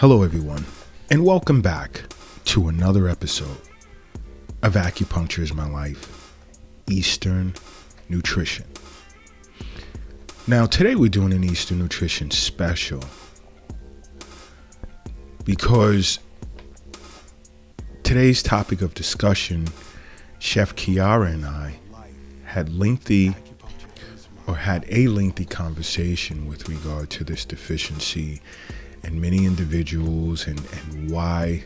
Hello everyone, and welcome back to another episode of Acupuncture is My Life, Eastern Nutrition. Now today we're doing an Eastern Nutrition special because today's topic of discussion, Chef Kiara and I had a lengthy conversation with regard to this deficiency and many individuals and why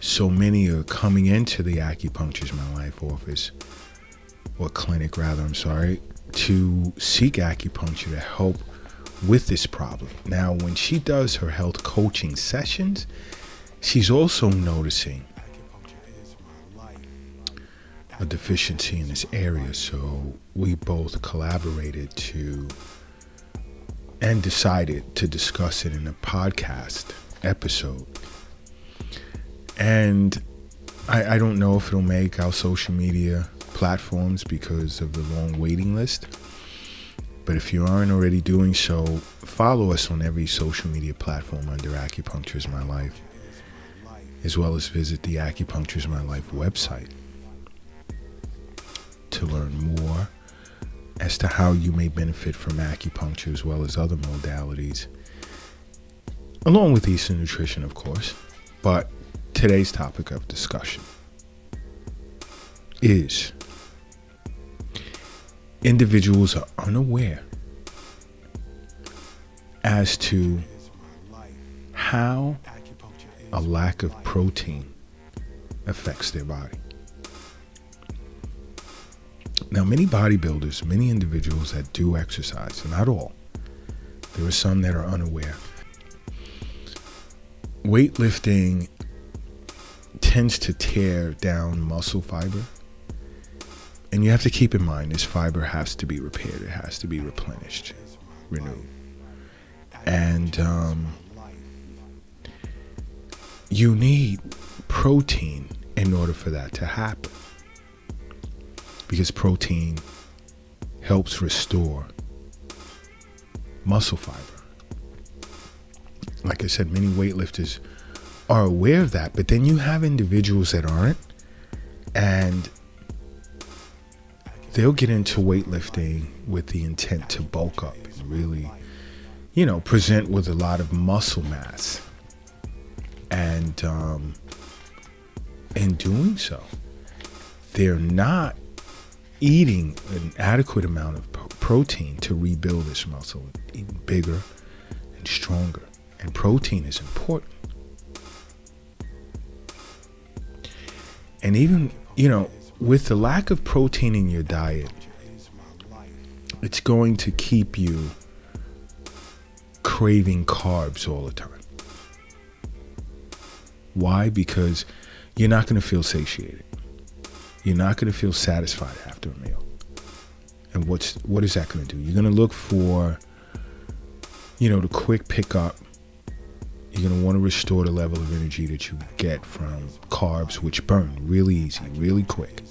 so many are coming into the Acupuncture is My Life office, or clinic rather, to seek acupuncture to help with this problem. Now, when she does her health coaching sessions, she's also noticing a deficiency in this area. So we both collaborated and decided to discuss it in a podcast episode. And I don't know if it'll make our social media platforms because of the long waiting list. But if you aren't already doing so, follow us on every social media platform under Acupuncture is My Life, as well as visit the Acupuncture is My Life website to learn more as to how you may benefit from acupuncture as well as other modalities, along with Eastern Nutrition, of course. But today's topic of discussion is individuals are unaware as to how a lack of protein affects their body. Now, many bodybuilders, many individuals that do exercise, not all, there are some that are unaware. Weightlifting tends to tear down muscle fiber. And you have to keep in mind, this fiber has to be repaired. It has to be replenished, renewed. And you need protein in order for that to happen, because protein helps restore muscle fiber. Like I said, many weightlifters are aware of that, but then you have individuals that aren't, and they'll get into weightlifting with the intent to bulk up and really, present with a lot of muscle mass. And in doing so, they're not eating an adequate amount of protein to rebuild this muscle, even bigger and stronger. And protein is important. And even, with the lack of protein in your diet, it's going to keep you craving carbs all the time. Why? Because you're not going to feel satiated. You're not going to feel satisfied after a meal. And what is that going to do? You're going to look for, the quick pickup. You're going to want to restore the level of energy that you get from carbs, which burn really easy, really quick.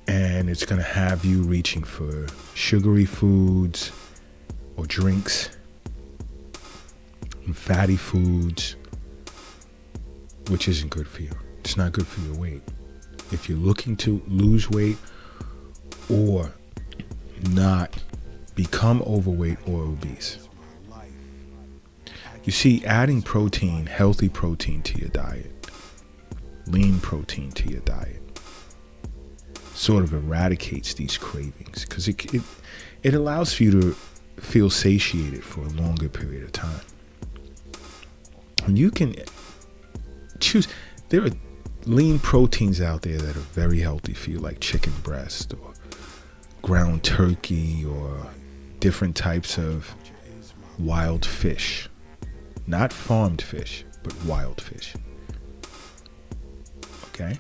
And it's going to have you reaching for sugary foods or drinks and fatty foods, which isn't good for you. It's not good for your weight. If you're looking to lose weight or not become overweight or obese, you see, adding protein, healthy protein to your diet, lean protein to your diet, sort of eradicates these cravings, because it allows for you to feel satiated for a longer period of time. And you can choose. There are lean proteins out there that are very healthy for you, like chicken breast or ground turkey or different types of wild fish. Not farmed fish, but wild fish. Okay?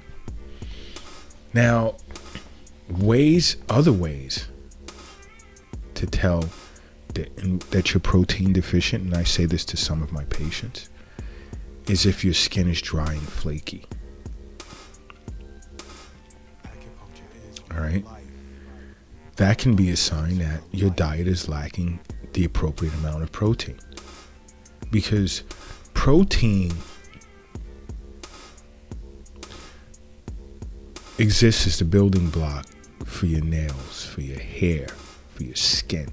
Now, other ways to tell that you're protein deficient, and I say this to some of my patients, is if your skin is dry and flaky. All right? That can be a sign that your diet is lacking the appropriate amount of protein. Because protein exists as the building block for your nails, for your hair, for your skin.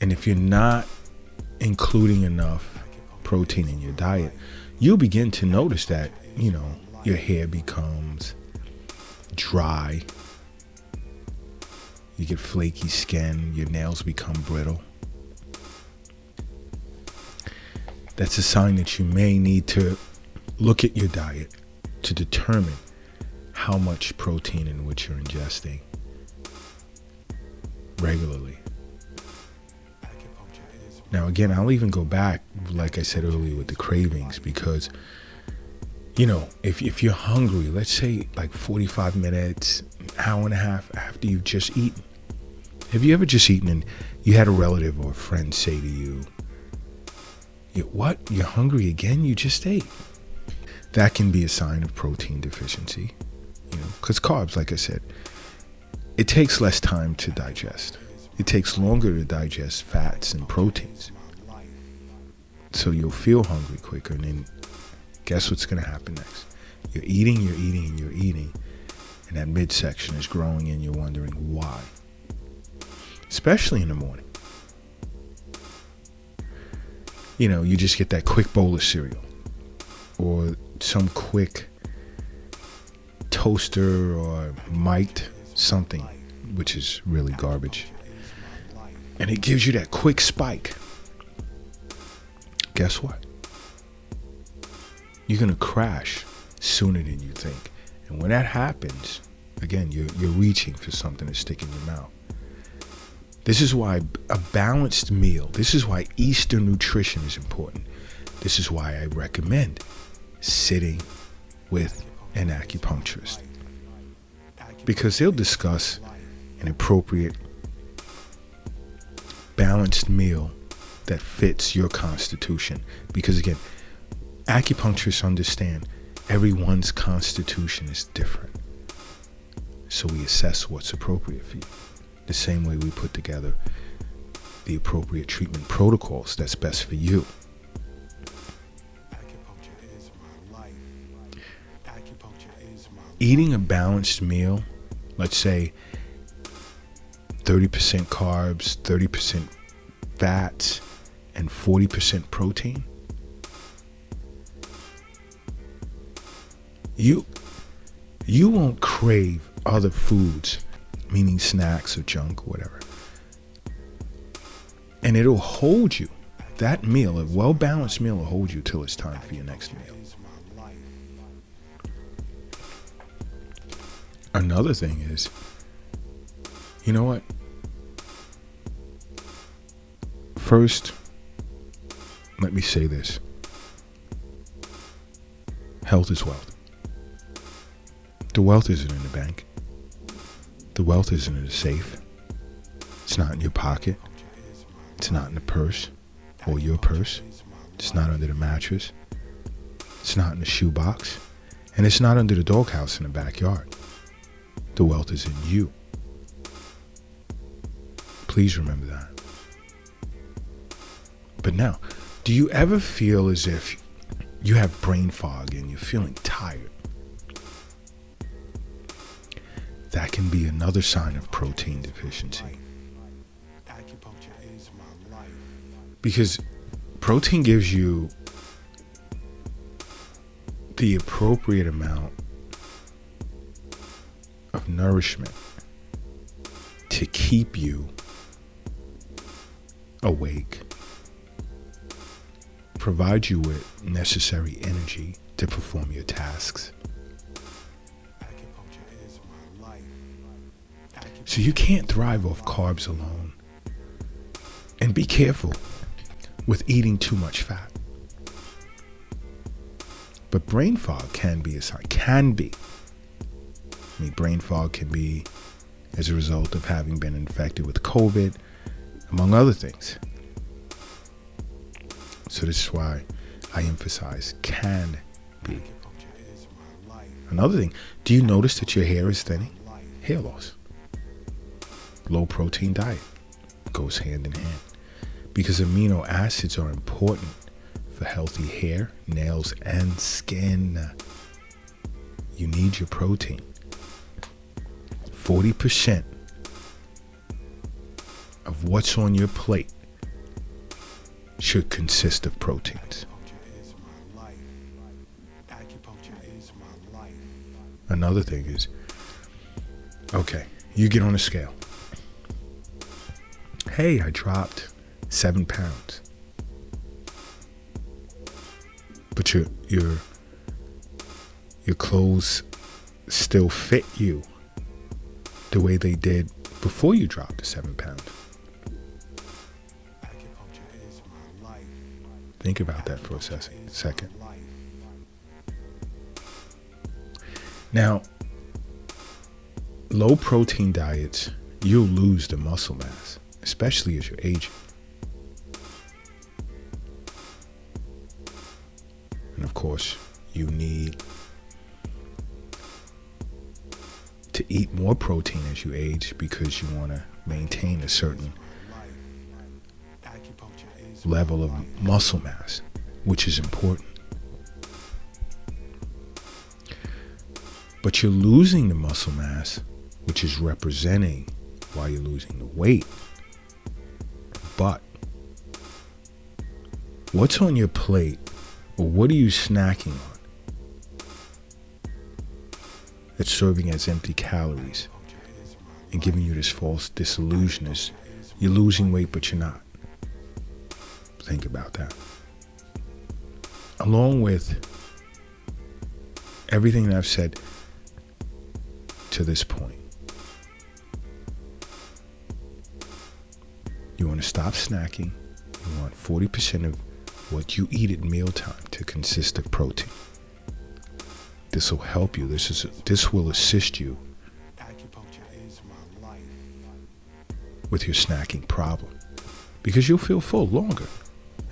And if you're not including enough protein in your diet, you'll begin to notice that, your hair becomes dry. You get flaky skin, your nails become brittle. That's a sign that you may need to look at your diet to determine how much protein in which you're ingesting regularly. Now, again, I'll even go back, like I said earlier, with the cravings, because, if you're hungry, let's say like 45 minutes, an hour and a half after you've just eaten. Have you ever just eaten and you had a relative or a friend say to you, what? You're hungry again? You just ate. That can be a sign of protein deficiency, because carbs, like I said, it takes less time to digest. It takes longer to digest fats and proteins. So you'll feel hungry quicker, and then guess what's going to happen next? You're eating, and that midsection is growing and you're wondering why. Especially in the morning. You just get that quick bowl of cereal or some quick toaster or mic'd something, which is really garbage. And it gives you that quick spike. Guess what? You're going to crash sooner than you think. And when that happens, again, you're reaching for something to stick in your mouth. This is why a balanced meal, this is why Eastern nutrition is important. This is why I recommend sitting with an acupuncturist. Because they'll discuss an appropriate balanced meal that fits your constitution. Because again, acupuncturists understand everyone's constitution is different. So we assess what's appropriate for you. The same way we put together the appropriate treatment protocols that's best for you. Eating a balanced meal, let's say 30% carbs, 30% fats, and 40% protein, you won't crave other foods, meaning snacks or junk, whatever. And it'll hold you. That meal, a well-balanced meal, will hold you till it's time for your next meal. Another thing is, you know what? First, let me say this. Health is wealth. The wealth isn't in the bank. The wealth isn't in the safe. It's not in your pocket. It's not in the purse or your purse. It's not under the mattress. It's not in the shoebox. And it's not under the doghouse in the backyard. The wealth is in you. Please remember that. But now, do you ever feel as if you have brain fog and you're feeling tired? That can be another sign of protein deficiency. Because protein gives you the appropriate amount of nourishment to keep you awake, provide you with necessary energy to perform your tasks. So you can't thrive off carbs alone. And be careful with eating too much fat. But brain fog can be a sign. Can be. I mean, brain fog can be as a result of having been infected with COVID, among other things. So this is why I emphasize can be. Another thing, do you notice that your hair is thinning? Hair loss. low protein diet goes hand in hand, because amino acids are important for healthy hair, nails, and skin. You need your protein. 40% of what's on your plate should consist of proteins. Another thing is, okay, you get on a scale. Hey, I dropped 7 pounds. But your clothes still fit you the way they did before you dropped the 7 pounds. Think about that for a second. Now, low protein diets, you'll lose the muscle mass, especially as you're aging. And of course, you need to eat more protein as you age, because you want to maintain a certain level of muscle mass, which is important. But you're losing the muscle mass, which is representing why you're losing the weight. But what's on your plate, or what are you snacking on, that's serving as empty calories and giving you this false disillusion is you're losing weight, but you're not. Think about that. Along with everything that I've said to this point, you want to stop snacking. You want 40% of what you eat at mealtime to consist of protein. This will help you. This will assist you with your snacking problem, because you'll feel full longer.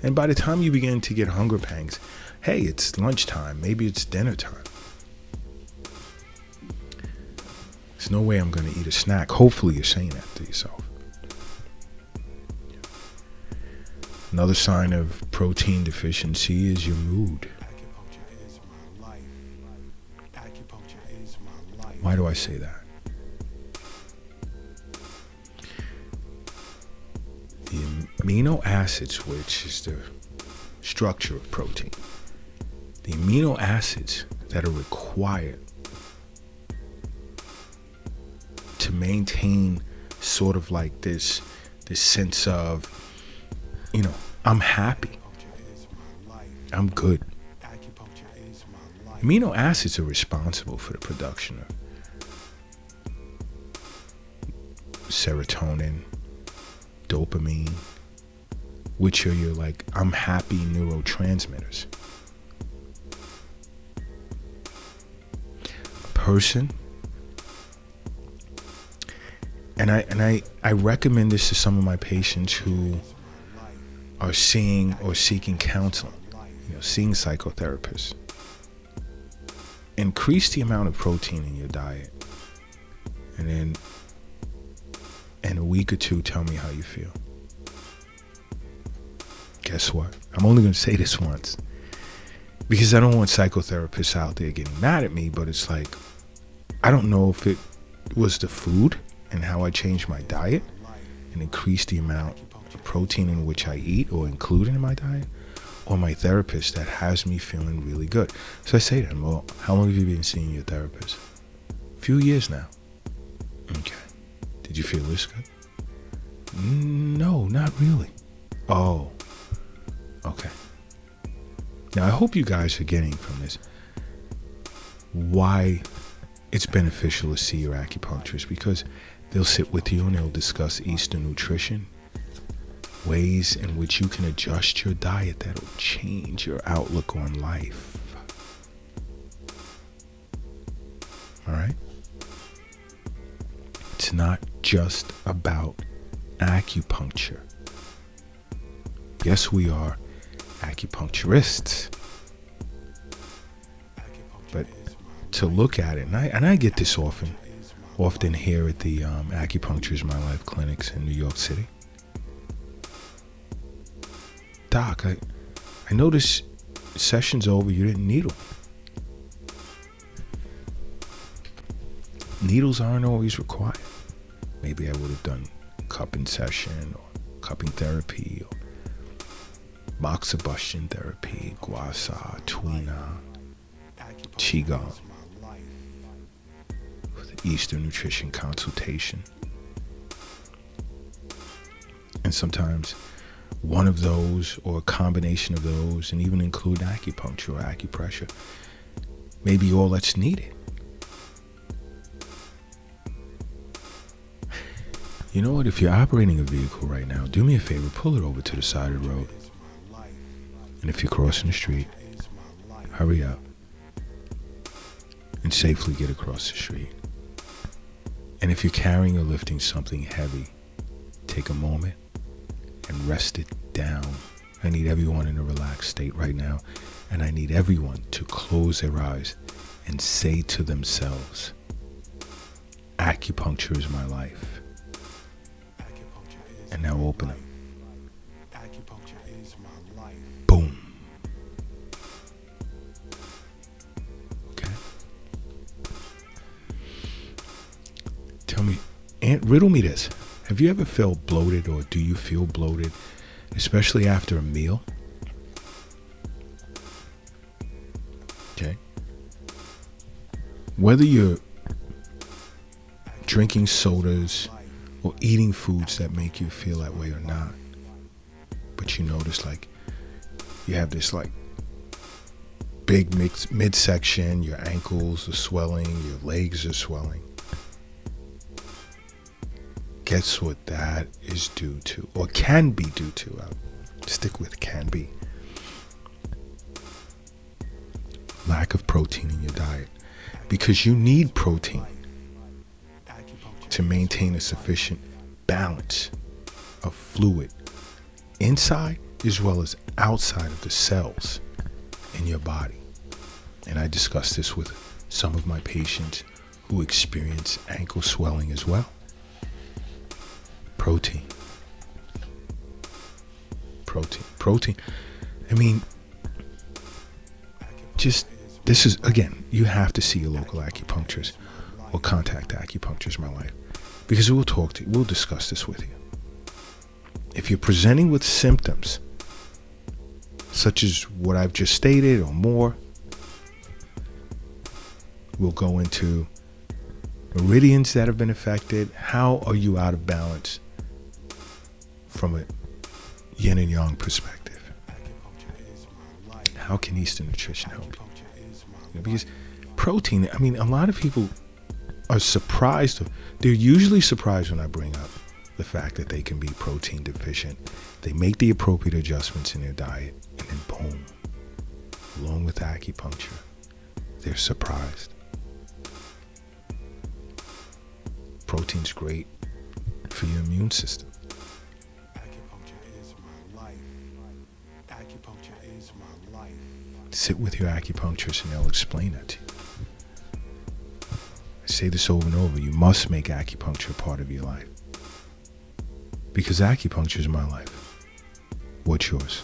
And by the time you begin to get hunger pangs, hey, it's lunchtime, maybe it's dinner time. There's no way I'm going to eat a snack. Hopefully you're saying that to yourself. Another sign of protein deficiency is your mood. Why do I say that? The amino acids, which is the structure of protein, the amino acids that are required to maintain sort of like this sense of, I'm happy, I'm good. Amino acids are responsible for the production of serotonin, dopamine, which are your I'm happy neurotransmitters. A person, and I recommend this to some of my patients who are seeing or seeking counseling, seeing psychotherapists. Increase the amount of protein in your diet, and then in a week or two, tell me how you feel. Guess what? I'm only going to say this once, because I don't want psychotherapists out there getting mad at me, but it's I don't know if it was the food and how I changed my diet and increased the amount of protein in which I eat or include in my diet, or my therapist that has me feeling really good. So I say to them, well, how long have you been seeing your therapist? A few years now. Okay. Did you feel this good? No, not really. Oh, okay. Now, I hope you guys are getting from this why it's beneficial to see your acupuncturist, because they'll sit with you and they'll discuss Eastern nutrition, ways in which you can adjust your diet that'll change your outlook on life. All right? It's not just about acupuncture. Yes, we are acupuncturists, but to look at it, and I get this often, often here at the Acupuncture is My Life clinics in New York City. Doc, I noticed session's over, you didn't needle. Needles aren't always required. Maybe I would have done cupping session or cupping therapy or moxibustion therapy, guasa, tuina, qigong, with Eastern nutrition consultation. And sometimes one of those or a combination of those, and even include acupuncture or acupressure, may be all that's needed. You know what? If you're operating a vehicle right now, do me a favor, pull it over to the side of the road. And if you're crossing the street, hurry up and safely get across the street. And if you're carrying or lifting something heavy, take a moment and rest it down. I need everyone in a relaxed state right now, and I need everyone to close their eyes and say to themselves, acupuncture is my life. And now open them. Boom. Okay. Tell me, riddle me this. Have you ever felt bloated, or do you feel bloated, especially after a meal? Okay. Whether you're drinking sodas or eating foods that make you feel that way or not, but you notice like you have this like big midsection, your ankles are swelling, your legs are swelling. Guess what that is due to, or can be due to? I'll stick with can be. Lack of protein in your diet, because you need protein to maintain a sufficient balance of fluid inside as well as outside of the cells in your body. And I discussed this with some of my patients who experience ankle swelling as well. Protein. I mean, just, this is, again, you have to see a local acupuncturist or contact Acupuncture is My Life, because we'll talk to you, we'll discuss this with you. If you're presenting with symptoms such as what I've just stated or more, we'll go into meridians that have been affected. How are you out of balance from a yin and yang perspective? How can Eastern nutrition help you? Because protein, I mean, a lot of people are surprised. They're usually surprised when I bring up the fact that they can be protein deficient. They make the appropriate adjustments in their diet, and then boom, along with acupuncture, they're surprised. Protein's great for your immune system. Acupuncture is my life. Acupuncture is my life. Sit with your acupuncturist and they'll explain that to you. I say this over and over. You must make acupuncture a part of your life, because acupuncture is my life. What's yours?